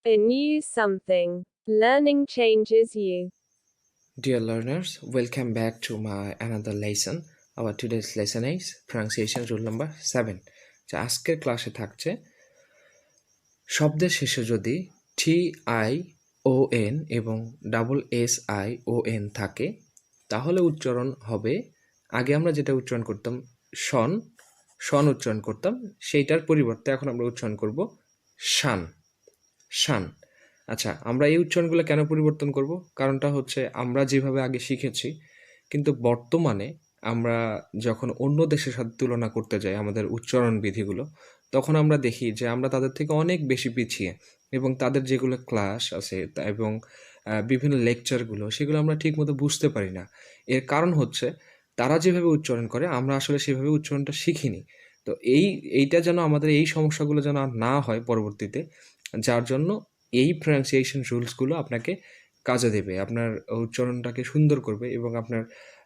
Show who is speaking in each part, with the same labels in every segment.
Speaker 1: Anew something. Learning changes you.
Speaker 2: Dear learners, welcome back to my another lesson. Our today's lesson is pronunciation rule number 7. যা আজকের ক্লাসে থাকছে শব্দের শেষে যদি TION এবং SSION থাকে তাহলে উচ্চারণ হবে আগে আমরা যেটা উচ্চারণ করতাম শন উচ্চারণ করতাম সেইটার পরিবর্তে এখন আমরা উচ্চারণ করব শান। আচ্ছা, আমরা এই উচ্চারণগুলো কেন পরিবর্তন করব? কারণটা হচ্ছে আমরা যেভাবে আগে শিখেছি কিন্তু বর্তমানে আমরা যখন অন্য দেশের সাথে তুলনা করতে যাই আমাদের উচ্চারণ বিধিগুলো, তখন আমরা দেখি যে আমরা তাদের থেকে অনেক বেশি পিছিয়ে এবং তাদের যেগুলো ক্লাস আছে এবং বিভিন্ন লেকচারগুলো সেগুলো আমরা ঠিকমতো বুঝতে পারি না। এর কারণ হচ্ছে তারা যেভাবে উচ্চারণ করে আমরা আসলে সেভাবে উচ্চারণটা শিখিনি। তো এইটা যেন আমাদের এই সমস্যাগুলো যেন আর না হয় পরবর্তীতে, যার জন্য এই প্রনাউন্সিয়েশন রুলসগুলো আপনাকে কাজে দেবে, আপনার উচ্চারণটাকে সুন্দর করবে এবং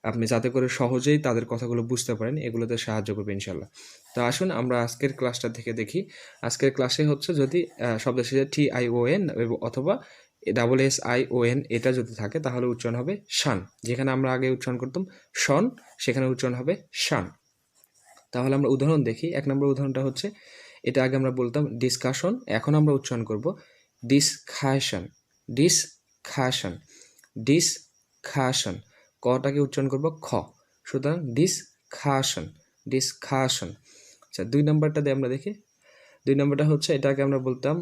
Speaker 2: আপনি যাতে করে সহজেই তাদের কথাগুলো বুঝতে পারেন এগুলোতে সাহায্য করবে ইনশাল্লাহ। তো আসুন আমরা আজকের ক্লাসটা থেকে দেখি। আজকের ক্লাসে হচ্ছে যদি শব্দের শেষে TION অথবা SSION এটা যদি থাকে তাহলে উচ্চারণ হবে শান। যেখানে আমরা আগে উচ্চারণ করতাম শন, সেখানে উচ্চারণ হবে শান। তাহলে আমরা উদাহরণ দেখি। 1 নম্বর উদাহরণটা হচ্ছে, এটা আগে আমরা বলতাম ডিসকাশন, এখন আমরা উচ্চারণ করব ডিসকাশন। কটাকে উচ্চারণ করব খ, সুতরাং ডিসকাশন। আচ্ছা, 2 নম্বরটা দিয়ে আমরা দেখি। 2 নম্বরটা হচ্ছে এটাকে আমরা বলতাম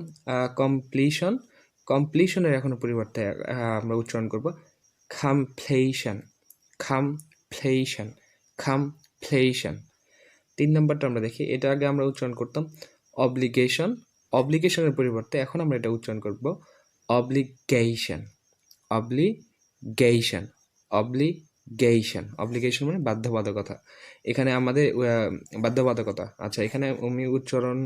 Speaker 2: কমপ্লিশনের এখনো পরিবর্তে আমরা উচ্চারণ করব কমপ্লিশন। 3 নম্বরটা আমরা দেখি। এটা আগে আমরা উচ্চারণ করতাম অব্লিগেশনের পরিবর্তে এখন আমরা এটা উচ্চারণ করব অব্লিগেশন মানে বাধ্যবাধকতা। এখানে আমাদের বাধ্যবাধকতা। আচ্ছা, এখানে আমি উচ্চারণ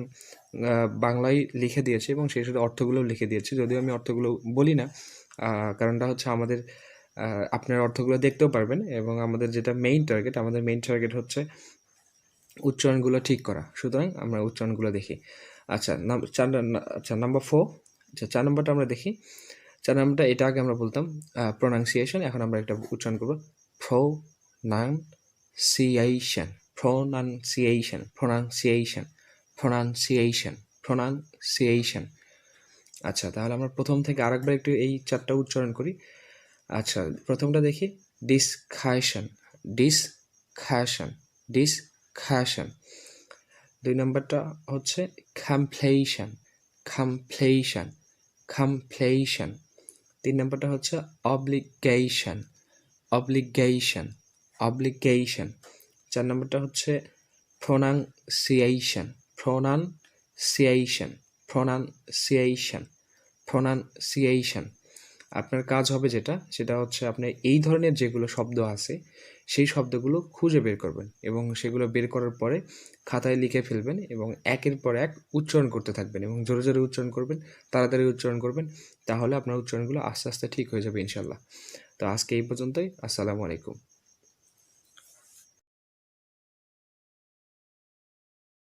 Speaker 2: বাংলায় লিখে দিয়েছি এবং সেই সাথে অর্থগুলো লিখে দিয়েছি, যদিও আমি অর্থগুলো বলি না। কারণটা হচ্ছে আমাদের আপনার অর্থগুলো দেখতেও পারবেন এবং আমাদের যেটা মেইন টার্গেট হচ্ছে উচ্চারণগুলো ঠিক করা। সুতরাং আমরা উচ্চারণগুলো দেখি। আচ্ছা, নাম্বার 4। আচ্ছা, 4 নম্বরটা আমরা দেখি। 4 নম্বরটা এটা আগে আমরা বলতাম প্রোনাউন্সিয়েশন, এখন আমরা একটা উচ্চারণ করব প্রোনাউন্সিয়েশন। আচ্ছা, তাহলে আমরা প্রথম থেকে আরেকবার একটু এই 4টা উচ্চারণ করি। আচ্ছা, প্রথমটা দেখি ডিসকাশন। 2 নম্বরটা হচ্ছে কমপ্লিশন। 3 নম্বরটা হচ্ছে অব্লিগেশন। 4 নম্বরটা হচ্ছে প্রোনাউন্সিয়েশন। আপনার কাজ হবে সেটা হচ্ছে আপনি এই ধরনের যেগুলো শব্দ আছে সেই শব্দগুলো খুঁজে বের করবেন এবং সেগুলো বের করার পরে খাতায় লিখে ফেলবেন এবং একের পর এক উচ্চারণ করতে থাকবেন এবং জোরে জোরে উচ্চারণ করবেন, তাড়াতাড়ি উচ্চারণ করবেন, তাহলে আপনার উচ্চারণগুলো আস্তে আস্তে ঠিক হয়ে যাবে ইনশাল্লাহ। তো আজকে এই পর্যন্তই। আসসালামু আলাইকুম।